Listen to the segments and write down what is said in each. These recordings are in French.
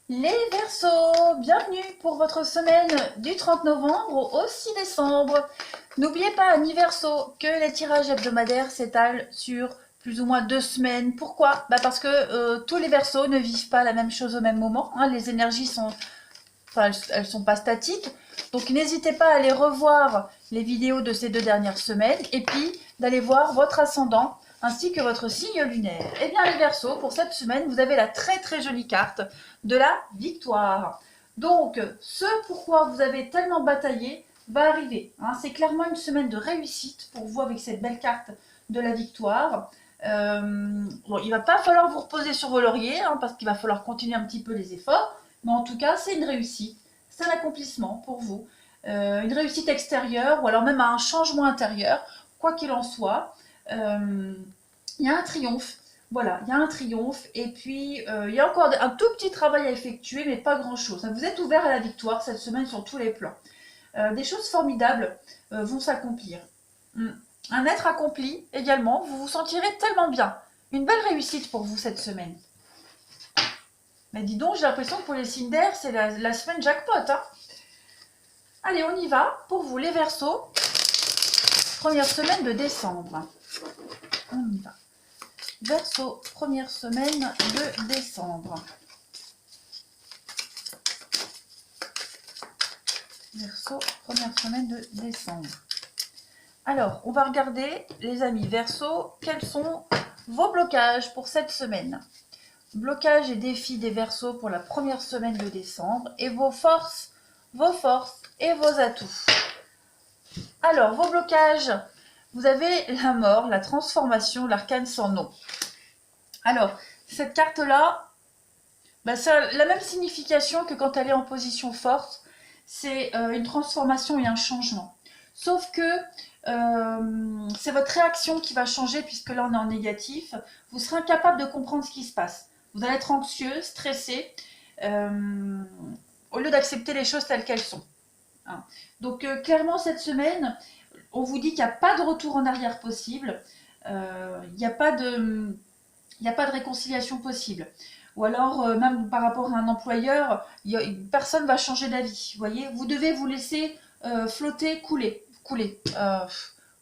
Les Verseaux, bienvenue pour votre semaine du 30 novembre au 6 décembre. N'oubliez pas, amis Verseaux, que les tirages hebdomadaires s'étalent sur plus ou moins 2 semaines. Pourquoi? Parce que tous les Verseaux ne vivent pas la même chose au même moment. Les énergies sont, enfin, elles sont pas statiques. Donc n'hésitez pas à aller revoir les vidéos de ces 2 dernières semaines et puis d'aller voir votre ascendant ainsi que votre signe lunaire. Eh bien les Verseaux, pour cette semaine, vous avez la très très jolie carte de la victoire. Donc ce pourquoi vous avez tellement bataillé va arriver. C'est clairement une semaine de réussite pour vous avec cette belle carte de la victoire. Bon, il va pas falloir vous reposer sur vos lauriers parce qu'il va falloir continuer un petit peu les efforts. Mais en tout cas, c'est une réussite, c'est un accomplissement pour vous. Une réussite extérieure ou alors même un changement intérieur, quoi qu'il en soit. Il y a un triomphe. Voilà, il y a un triomphe et puis il y a encore un tout petit travail à effectuer, mais pas grand-chose. Vous êtes ouvert à la victoire cette semaine sur tous les plans. Des choses formidables vont s'accomplir. Un être accompli également, vous vous sentirez tellement bien. Une belle réussite pour vous cette semaine. Mais dis donc, j'ai l'impression que pour les signes d'air, c'est la semaine jackpot. Allez, on y va. Pour vous, les Verseaux, première semaine de décembre. On y va. Verseau, première semaine de décembre. Verseau, première semaine de décembre. Alors, on va regarder, les amis Verseau, quels sont vos blocages pour cette semaine. Blocages et défis des Verseaux pour la première semaine de décembre et vos forces et vos atouts. Alors, vos blocages, vous avez la mort, la transformation, l'arcane sans nom. Alors, cette carte-là, ça a la même signification que quand elle est en position forte. C'est une transformation et un changement. Sauf que c'est votre réaction qui va changer puisque là on est en négatif. Vous serez incapable de comprendre ce qui se passe. Vous allez être anxieux, stressé, au lieu d'accepter les choses telles qu'elles sont. Donc clairement cette semaine, on vous dit qu'il n'y a pas de retour en arrière possible. Il n'y a pas de réconciliation possible. Ou alors, même par rapport à un employeur, personne ne va changer d'avis. Vous voyez, vous devez vous laisser flotter, couler.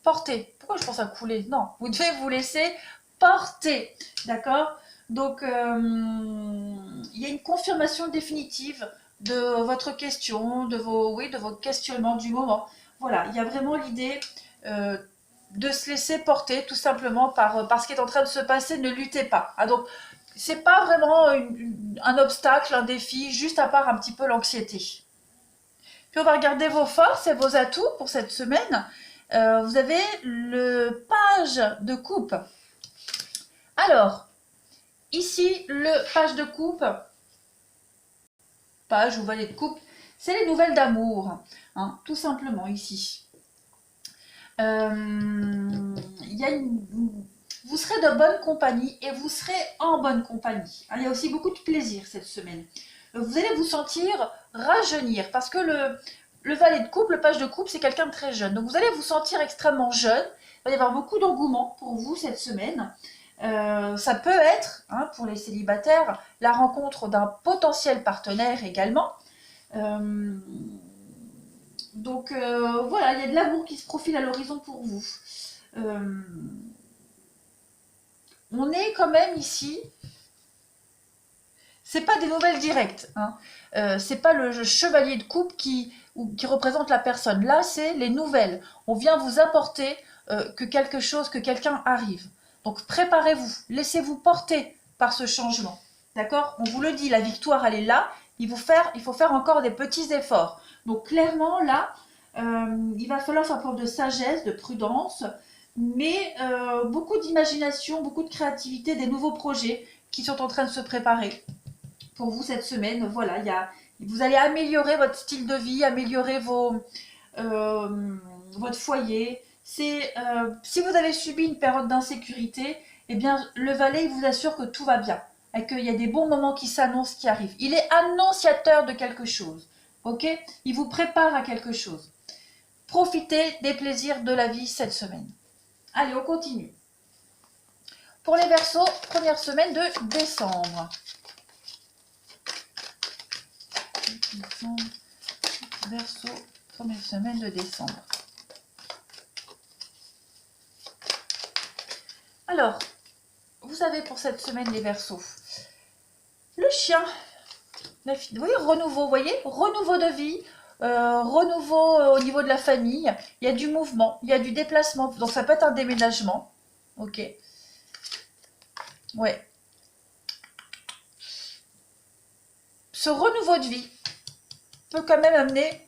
Porter. Pourquoi je pense à couler? Non, vous devez vous laisser porter. D'accord? Donc, il y a une confirmation définitive de votre question, de vos questionnements du moment. Voilà, il y a vraiment l'idée de se laisser porter tout simplement par ce qui est en train de se passer. Ne luttez pas. Donc, c'est pas vraiment un obstacle, un défi, juste à part un petit peu l'anxiété. Puis on va regarder vos forces et vos atouts pour cette semaine. Vous avez le page de coupe. Alors, ici, le page de coupe, page ou valet de coupe, c'est les nouvelles d'amour, tout simplement ici. Vous serez de bonne compagnie et vous serez en bonne compagnie. Il y a aussi beaucoup de plaisir cette semaine. Vous allez vous sentir rajeunir parce que le valet de coupe, le page de coupe, c'est quelqu'un de très jeune. Donc vous allez vous sentir extrêmement jeune. Il va y avoir beaucoup d'engouement pour vous cette semaine. Ça peut être, pour les célibataires, la rencontre d'un potentiel partenaire également. Donc voilà, il y a de l'amour qui se profile à l'horizon pour vous. On est quand même ici, c'est pas des nouvelles directes, c'est pas le chevalier de coupe qui représente la personne. Là, c'est les nouvelles. On vient vous apporter que quelqu'un arrive. Donc préparez-vous, laissez-vous porter par ce changement. D'accord? On vous le dit, la victoire, elle est là. Il faut faire encore des petits efforts. Donc clairement, là, il va falloir faire preuve de sagesse, de prudence, mais beaucoup d'imagination, beaucoup de créativité, des nouveaux projets qui sont en train de se préparer pour vous cette semaine. Voilà, vous allez améliorer votre style de vie, améliorer votre foyer. Si vous avez subi une période d'insécurité, eh bien, le valet vous assure que tout va bien et qu'il y a des bons moments qui s'annoncent, qui arrivent. Il est annonciateur de quelque chose. Ok? Il vous prépare à quelque chose. Profitez des plaisirs de la vie cette semaine. Allez, on continue. Pour les Verseaux, première semaine de décembre. décembre, Verseau, première semaine de décembre. Alors, vous avez pour cette semaine les Verseaux, le chien, la fille, oui, renouveau, vous voyez, renouveau de vie, renouveau au niveau de la famille, il y a du mouvement, il y a du déplacement, donc ça peut être un déménagement, ok, ouais. Ce renouveau de vie peut quand même amener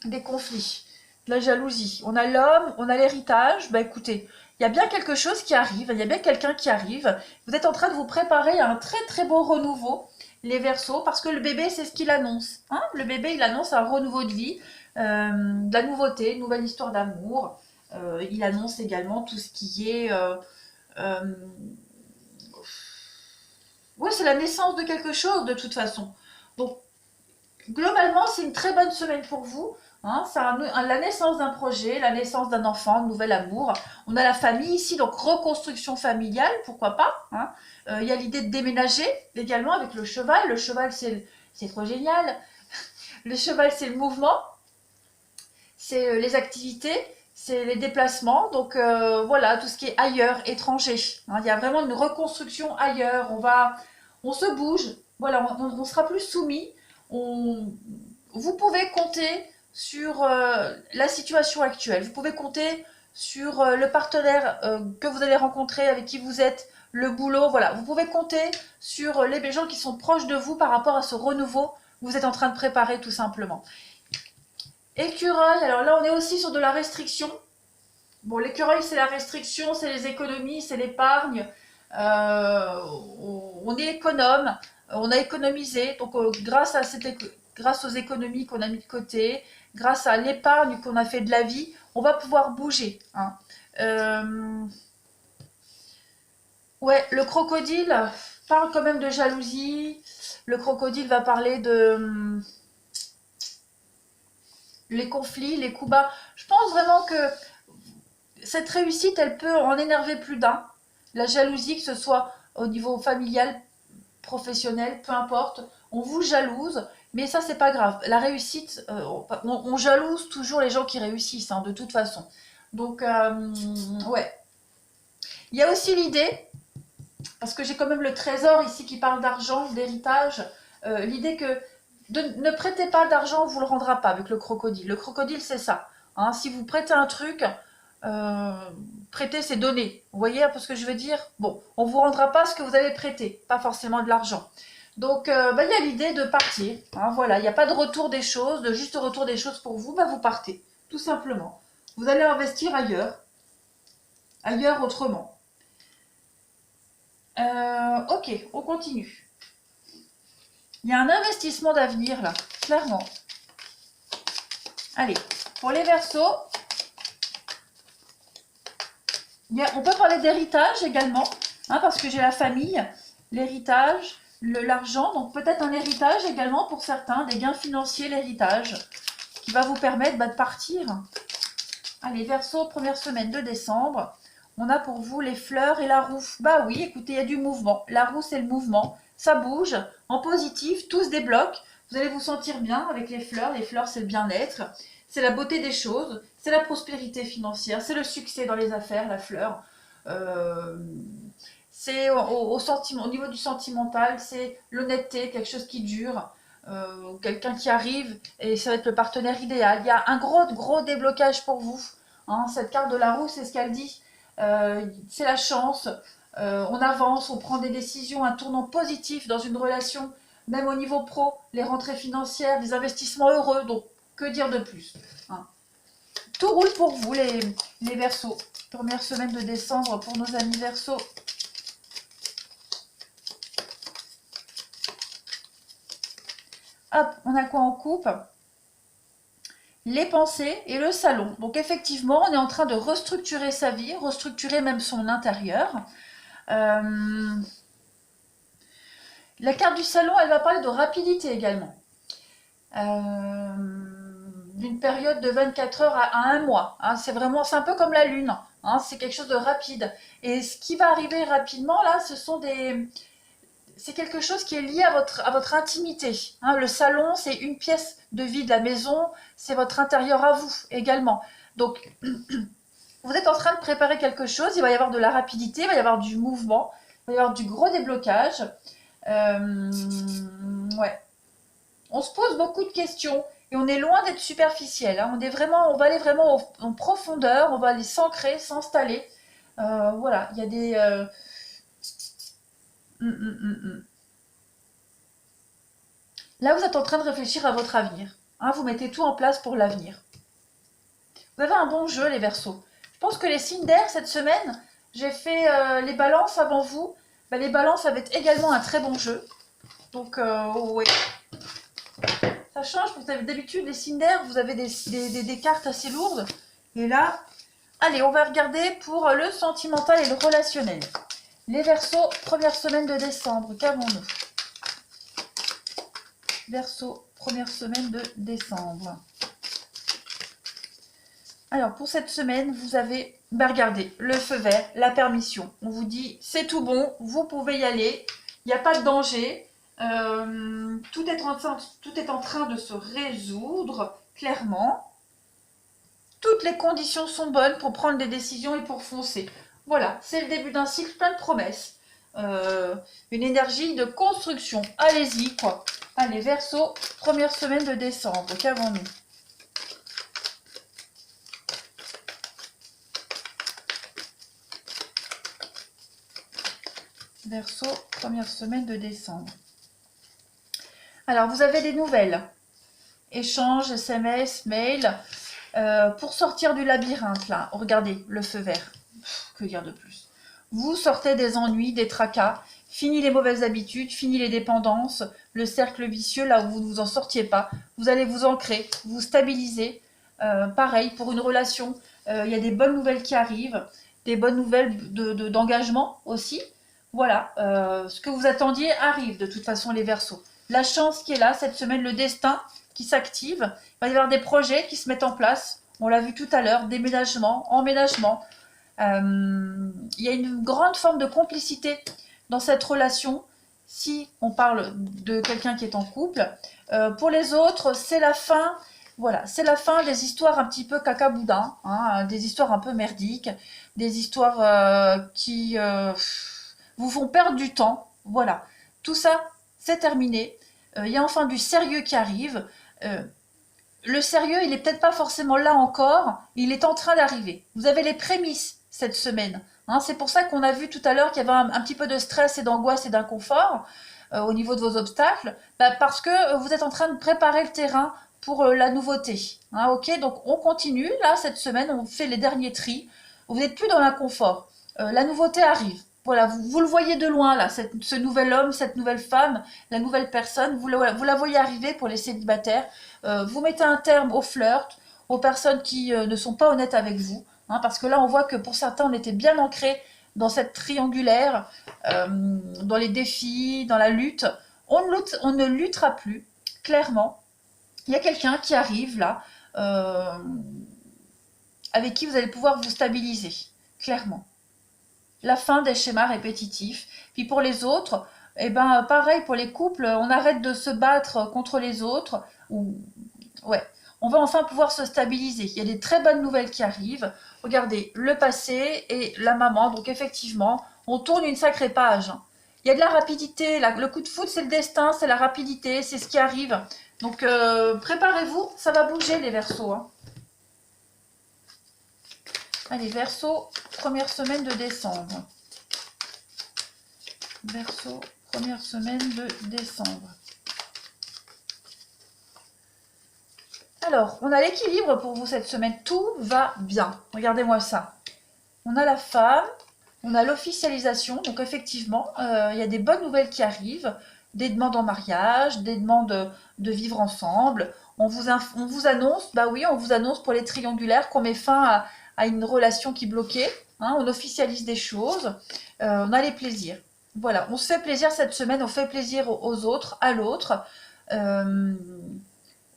des conflits, de la jalousie. On a l'homme, on a l'héritage, bah écoutez, il y a bien quelque chose qui arrive, il y a bien quelqu'un qui arrive, vous êtes en train de vous préparer à un très très beau renouveau, les Verseaux, parce que le bébé, c'est ce qu'il annonce. Hein, le bébé, il annonce un renouveau de vie, de la nouveauté, une nouvelle histoire d'amour. Il annonce également tout ce qui est... ouais, c'est la naissance de quelque chose, de toute façon. Donc, globalement, c'est une très bonne semaine pour vous. Hein, c'est la naissance d'un projet, la naissance d'un enfant, de nouvel amour. On a la famille ici, donc reconstruction familiale, pourquoi pas. Hein. Y a l'idée de déménager également avec le cheval. Le cheval, c'est trop génial. Le cheval, c'est le mouvement, c'est les activités, c'est les déplacements. Donc voilà, tout ce qui est ailleurs, étranger. Hein, y a vraiment une reconstruction ailleurs. On se bouge. Voilà, on sera plus soumis. Vous pouvez compter sur la situation actuelle. Vous pouvez compter sur le partenaire que vous allez rencontrer, avec qui vous êtes, le boulot. Voilà, vous pouvez compter sur les gens qui sont proches de vous par rapport à ce renouveau que vous êtes en train de préparer tout simplement. Écureuil, alors là on est aussi sur de la restriction. Bon, l'écureuil c'est la restriction, c'est les économies, c'est l'épargne. On est économe, on a économisé, donc grâce aux économies qu'on a mis de côté, grâce à l'épargne qu'on a fait de la vie, on va pouvoir bouger. Hein. Ouais, le crocodile parle quand même de jalousie. Le crocodile va parler de les conflits, les coups bas. Je pense vraiment que cette réussite, elle peut en énerver plus d'un. La jalousie, que ce soit au niveau familial, professionnel, peu importe, on vous jalouse, mais ça, c'est pas grave. La réussite, on jalouse toujours les gens qui réussissent, hein, de toute façon. Donc, ouais. Il y a aussi l'idée, parce que j'ai quand même le trésor ici qui parle d'argent, d'héritage, l'idée que ne prêtez pas d'argent, on vous le rendra pas avec le crocodile. Le crocodile, c'est ça. Hein, si vous prêtez un truc, prêter, c'est donner. Vous voyez un peu ce que je veux dire? Bon, on ne vous rendra pas ce que vous avez prêté, pas forcément de l'argent. Donc, y a l'idée de partir. Hein, voilà, il n'y a pas de retour des choses, de juste retour des choses pour vous. Vous partez, tout simplement. Vous allez investir ailleurs autrement. Ok, on continue. Il y a un investissement d'avenir là, clairement. Allez, pour les Verseaux, on peut parler d'héritage également, hein, parce que j'ai la famille, l'héritage, l'argent, donc peut-être un héritage également pour certains, des gains financiers, l'héritage, qui va vous permettre de partir. Allez, Verseau, première semaine de décembre, on a pour vous les fleurs et la roue. Bah oui, écoutez, il y a du mouvement. La roue, c'est le mouvement, ça bouge, en positif, tout se débloque. Vous allez vous sentir bien avec les fleurs, c'est le bien-être. C'est la beauté des choses, c'est la prospérité financière, c'est le succès dans les affaires, la fleur. C'est au niveau du sentimental, c'est l'honnêteté, quelque chose qui dure, quelqu'un qui arrive et ça va être le partenaire idéal. Il y a un gros déblocage pour vous. Hein, cette carte de la roue, c'est ce qu'elle dit. C'est la chance. On avance, on prend des décisions, un tournant positif dans une relation, même au niveau pro, les rentrées financières, des investissements heureux. Donc, que dire de plus, hein. Tout roule pour vous, les Verseaux. Première semaine de décembre pour nos amis Verseaux. Hop, on a quoi en coupe? Les pensées et le salon. Donc effectivement, on est en train de restructurer sa vie, restructurer même son intérieur. La carte du salon, elle va parler de rapidité également. D'une période de 24 heures à un mois. Hein, c'est un peu comme la lune. Hein, c'est quelque chose de rapide. Et ce qui va arriver rapidement, là, ce sont c'est quelque chose qui est lié à votre intimité. Hein. Le salon, c'est une pièce de vie de la maison, c'est votre intérieur à vous également. Donc, vous êtes en train de préparer quelque chose, il va y avoir de la rapidité, il va y avoir du mouvement, il va y avoir du gros déblocage. Ouais. On se pose beaucoup de questions et on est loin d'être superficiel. Hein. On va aller vraiment en profondeur, on va aller s'ancrer, s'installer. Voilà, il y a des... Là, vous êtes en train de réfléchir à votre avenir. Hein, vous mettez tout en place pour l'avenir. Vous avez un bon jeu, les Verseaux. Je pense que les signes d'air, cette semaine, j'ai fait les balances avant vous. Ben, les balances avaient également un très bon jeu. Donc, oui. Ça change, vous avez d'habitude, les signes d'air, vous avez des cartes assez lourdes. Et là, allez, on va regarder pour le sentimental et le relationnel. Les Verseaux, première semaine de décembre, qu'avons-nous? Verseau, première semaine de décembre. Alors, pour cette semaine, vous avez, regardez, le feu vert, la permission. On vous dit, c'est tout bon, vous pouvez y aller, il n'y a pas de danger. Tout est en train de se résoudre, clairement. Toutes les conditions sont bonnes pour prendre des décisions et pour foncer. Voilà, c'est le début d'un cycle plein de promesses. Une énergie de construction. Allez-y, quoi. Allez, Verseau, première semaine de décembre. Qu'avons-nous? Verseau, première semaine de décembre. Alors, vous avez des nouvelles. Échanges, SMS, mail. Pour sortir du labyrinthe, là, regardez, le feu vert. Que dire de plus? Vous sortez des ennuis, des tracas. Fini les mauvaises habitudes, fini les dépendances, le cercle vicieux, là où vous ne vous en sortiez pas. Vous allez vous ancrer, vous stabiliser. Pareil, pour une relation, il y a des bonnes nouvelles qui arrivent, des bonnes nouvelles d'engagement aussi. Voilà, ce que vous attendiez arrive de toute façon, les Verseaux. La chance qui est là, cette semaine, le destin qui s'active. Il va y avoir des projets qui se mettent en place. On l'a vu tout à l'heure, déménagement, emménagement. Il y a une grande forme de complicité dans cette relation, si on parle de quelqu'un qui est en couple. Pour les autres, c'est la fin. Voilà, c'est la fin des histoires un petit peu cacaboudin, hein, des histoires un peu merdiques, des histoires qui vous font perdre du temps. Voilà, tout ça, c'est terminé. Il y a enfin du sérieux qui arrive. Le sérieux, il n'est peut-être pas forcément là encore, il est en train d'arriver. Vous avez les prémices cette semaine. Hein, c'est pour ça qu'on a vu tout à l'heure qu'il y avait un petit peu de stress et d'angoisse et d'inconfort au niveau de vos obstacles, parce que vous êtes en train de préparer le terrain pour la nouveauté. Hein, ok, donc on continue, là, cette semaine, on fait les derniers tris. Vous n'êtes plus dans l'inconfort. La nouveauté arrive. Voilà, vous le voyez de loin, là, ce nouvel homme, cette nouvelle femme, la nouvelle personne, vous la voyez arriver pour les célibataires. Vous mettez un terme au flirt, aux personnes qui ne sont pas honnêtes avec vous. Hein, parce que là, on voit que pour certains, on était bien ancré dans cette triangulaire, dans les défis, dans la lutte. On ne luttera plus, clairement. Il y a quelqu'un qui arrive là, avec qui vous allez pouvoir vous stabiliser, clairement. La fin des schémas répétitifs. Puis pour les autres, eh ben, pareil, pour les couples, on arrête de se battre contre les autres. Ouais, on va enfin pouvoir se stabiliser. Il y a des très bonnes nouvelles qui arrivent. Regardez, le passé et la maman. Donc effectivement, on tourne une sacrée page. Il y a de la rapidité. Le coup de foudre, c'est le destin, c'est la rapidité, c'est ce qui arrive. Donc préparez-vous, ça va bouger les Verseaux. Hein. Allez, Verseau, première semaine de décembre. Verseau, première semaine de décembre. Alors, on a l'équilibre pour vous cette semaine. Tout va bien. Regardez-moi ça. On a la femme, on a l'officialisation. Donc effectivement, il y a des bonnes nouvelles qui arrivent. Des demandes en mariage, des demandes de vivre ensemble. On vous annonce, bah oui, on vous annonce pour les triangulaires qu'on met fin à une relation qui bloquait. Hein, on officialise des choses. On a les plaisirs. Voilà, on se fait plaisir cette semaine, on fait plaisir aux autres, à l'autre.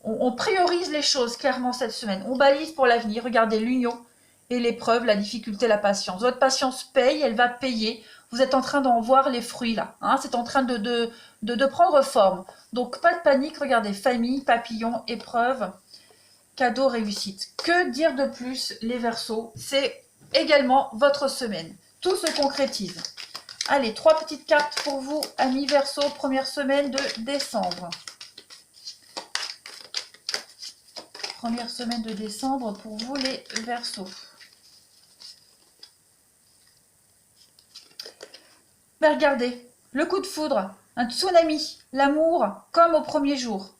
On priorise les choses clairement cette semaine. On balise pour l'avenir. Regardez l'union et l'épreuve, la difficulté, la patience. Votre patience paye, elle va payer. vous êtes en train d'en voir les fruits là. Hein, c'est en train de prendre forme. Donc pas de panique, regardez, famille, papillon, épreuve, cadeau, réussite. Que dire de plus les Verseaux? C'est également votre semaine. Tout se concrétise. Allez, 3 petites cartes pour vous, amis Verseaux, première semaine de décembre. Première semaine de décembre pour vous les Verseaux. Mais regardez, le coup de foudre, un tsunami, l'amour comme au premier jour.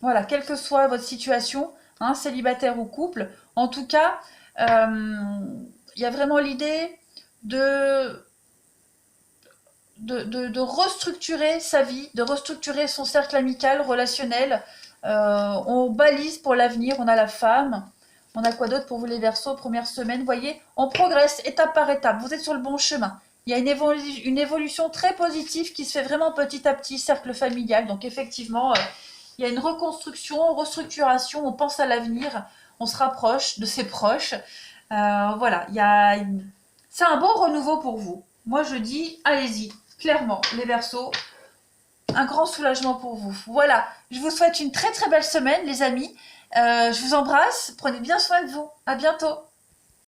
Voilà, quelle que soit votre situation, hein, célibataire ou couple, en tout cas, il y a vraiment l'idée de restructurer sa vie, de restructurer son cercle amical, relationnel. On balise pour l'avenir, on a la femme. On a quoi d'autre pour vous les Verseaux? Première semaine, vous voyez, on progresse étape par étape, vous êtes sur le bon chemin. Il y a une évolution très positive qui se fait vraiment petit à petit, cercle familial. Donc effectivement, il y a une reconstruction, restructuration, on pense à l'avenir, on se rapproche de ses proches. Voilà, c'est un bon renouveau pour vous. Moi je dis, allez-y, clairement, les Verseaux, un grand soulagement pour vous. Voilà, je vous souhaite une très très belle semaine les amis. Je vous embrasse, prenez bien soin de vous. À bientôt.